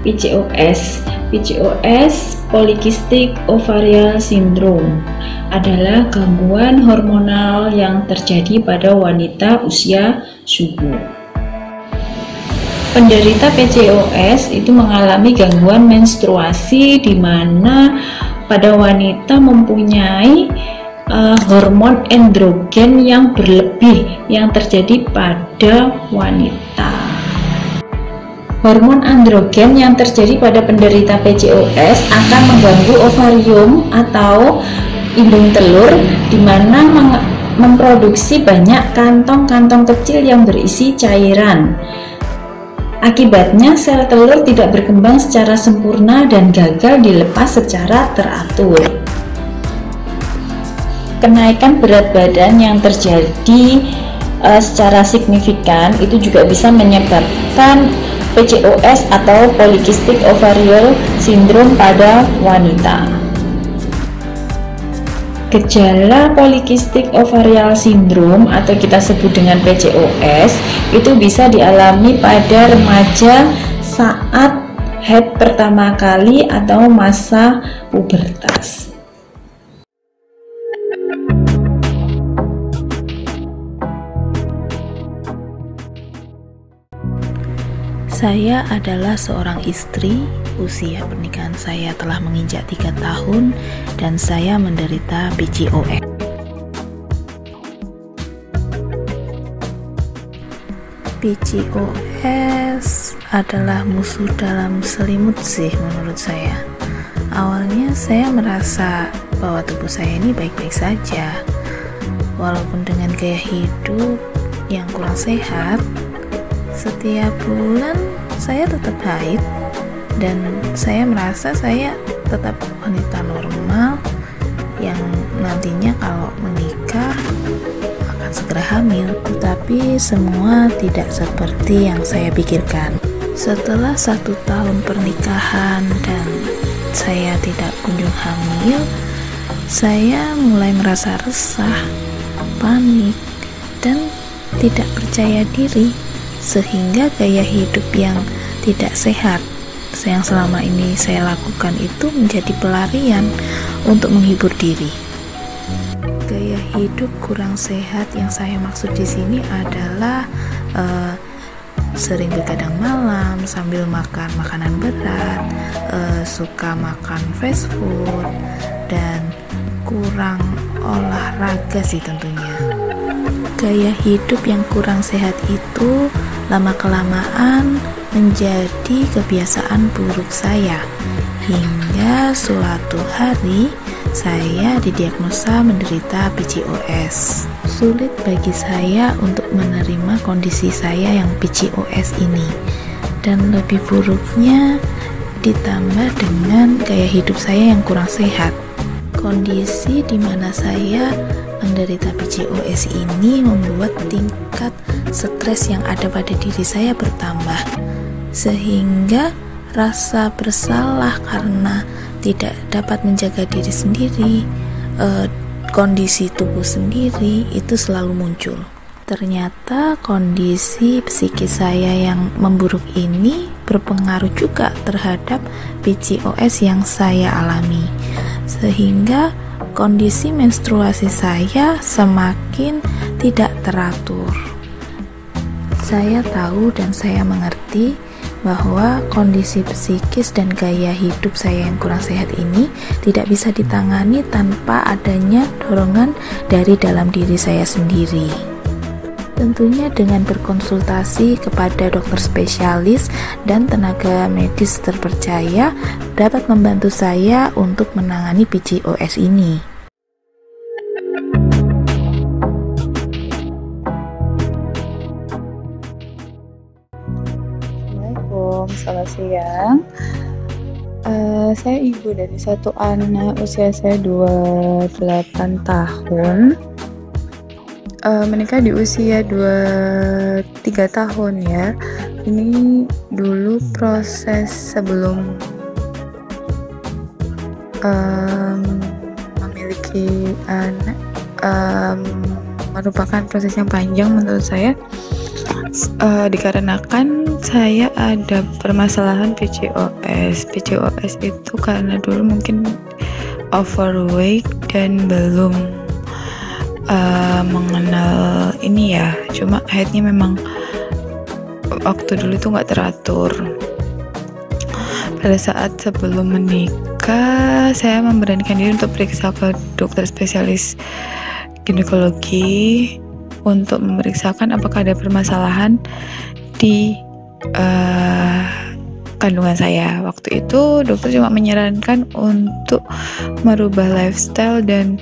PCOS. PCOS, Polycystic Ovarian Syndrome, adalah gangguan hormonal yang terjadi pada wanita usia subur. Penderita PCOS itu mengalami gangguan menstruasi di mana pada wanita mempunyai hormon androgen yang berlebih yang terjadi pada wanita. Hormon androgen yang terjadi pada penderita PCOS akan mengganggu ovarium atau indung telur, di mana memproduksi banyak kantong-kantong kecil yang berisi cairan. Akibatnya sel telur tidak berkembang secara sempurna dan gagal dilepas secara teratur. Kenaikan berat badan yang terjadi secara signifikan itu juga bisa menyebabkan PCOS atau Polycystic Ovarian Syndrome pada wanita. Gejala Polycystic Ovarian Syndrome atau kita sebut dengan PCOS itu bisa dialami pada remaja saat haid pertama kali atau masa pubertas. Saya adalah seorang istri, usia pernikahan saya telah menginjak 3 tahun dan saya menderita PCOS. PCOS adalah musuh dalam selimut sih menurut saya. Awalnya saya merasa bahwa tubuh saya ini baik-baik saja, walaupun dengan gaya hidup yang kurang sehat. Setiap bulan saya tetap haid dan saya merasa saya tetap wanita normal yang nantinya kalau menikah akan segera hamil. Tetapi semua tidak seperti yang saya pikirkan. Setelah 1 tahun pernikahan dan saya tidak kunjung hamil, saya mulai merasa resah, panik, dan tidak percaya diri, sehingga gaya hidup yang tidak sehat yang selama ini saya lakukan itu menjadi pelarian untuk menghibur diri. Gaya hidup kurang sehat yang saya maksud di sini adalah sering begadang malam sambil makan makanan berat, suka makan fast food, dan kurang olahraga sih tentunya. Gaya hidup yang kurang sehat itu lama-kelamaan menjadi kebiasaan buruk saya, hingga suatu hari saya didiagnosa menderita PCOS. Sulit bagi saya untuk menerima kondisi saya yang PCOS ini, dan lebih buruknya ditambah dengan gaya hidup saya yang kurang sehat. Kondisi di mana saya menderita PCOS ini membuat tingkat stres yang ada pada diri saya bertambah, sehingga rasa bersalah karena tidak dapat menjaga diri sendiri, kondisi tubuh sendiri itu selalu muncul. Ternyata kondisi psikis saya yang memburuk ini berpengaruh juga terhadap PCOS yang saya alami, sehingga kondisi menstruasi saya semakin tidak teratur. Saya tahu dan saya mengerti bahwa kondisi psikis dan gaya hidup saya yang kurang sehat ini tidak bisa ditangani tanpa adanya dorongan dari dalam diri saya sendiri. Tentunya dengan berkonsultasi kepada dokter spesialis dan tenaga medis terpercaya dapat membantu saya untuk menangani PCOS ini. Assalamualaikum, selamat siang. Saya ibu dari satu anak, usia saya 28 tahun. Menikah di usia 23 tahun ya. Ini dulu proses sebelum memiliki anak merupakan proses yang panjang menurut saya, dikarenakan saya ada permasalahan PCOS PCOS. PCOS itu karena dulu mungkin overweight dan belum mengenal ini ya, cuma haidnya memang waktu dulu tuh nggak teratur. Pada saat sebelum menikah, saya memberanikan diri untuk periksa ke dokter spesialis ginekologi untuk memeriksakan apakah ada permasalahan di kandungan saya. Waktu itu dokter cuma menyarankan untuk merubah lifestyle dan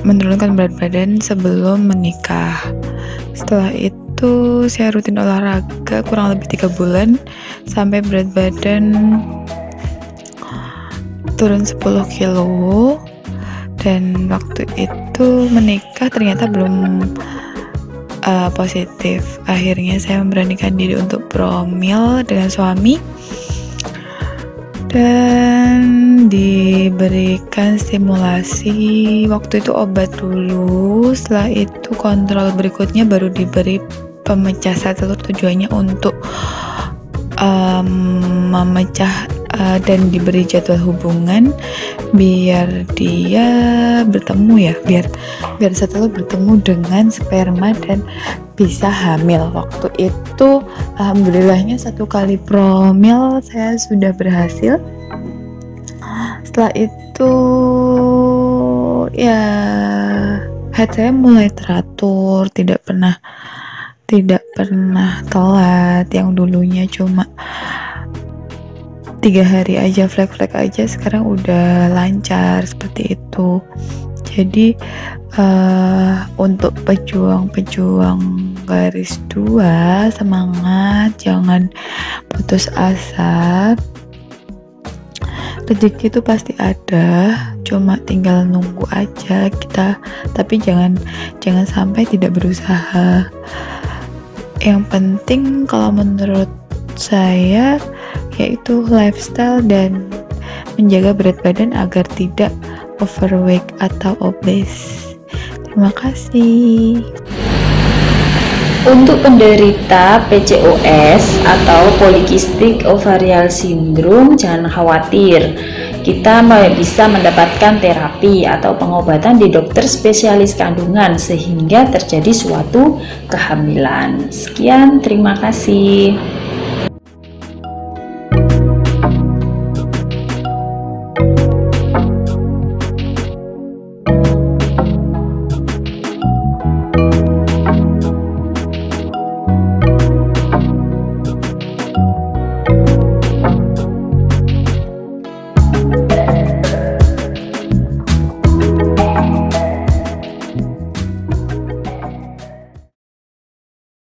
menurunkan berat badan sebelum menikah. Setelah itu saya rutin olahraga kurang lebih 3 bulan sampai berat badan turun 10 kilo. Dan waktu itu menikah ternyata belum positif. Akhirnya saya memberanikan diri untuk promil dengan suami dan diberikan stimulasi. Waktu itu obat dulu, setelah itu kontrol berikutnya baru diberi pemecah sel telur, tujuannya untuk memecah dan diberi jadwal hubungan biar dia bertemu ya, biar sel telur bertemu dengan sperma dan bisa hamil. Waktu itu alhamdulillahnya 1 kali promil saya sudah berhasil. Setelah itu ya haid saya mulai teratur, tidak pernah telat. Yang dulunya cuma 3 hari aja flek-flek aja, sekarang udah lancar seperti itu. Jadi untuk pejuang garis 2, semangat, jangan putus asa. Rezeki itu pasti ada, cuma tinggal nunggu aja kita, tapi jangan sampai tidak berusaha. Yang penting kalau menurut saya yaitu lifestyle dan menjaga berat badan agar tidak overweight atau obese. Terima kasih. Untuk penderita PCOS atau Polycystic Ovarian Syndrome, jangan khawatir. Kita bisa mendapatkan terapi atau pengobatan di dokter spesialis kandungan sehingga terjadi suatu kehamilan. Sekian, terima kasih.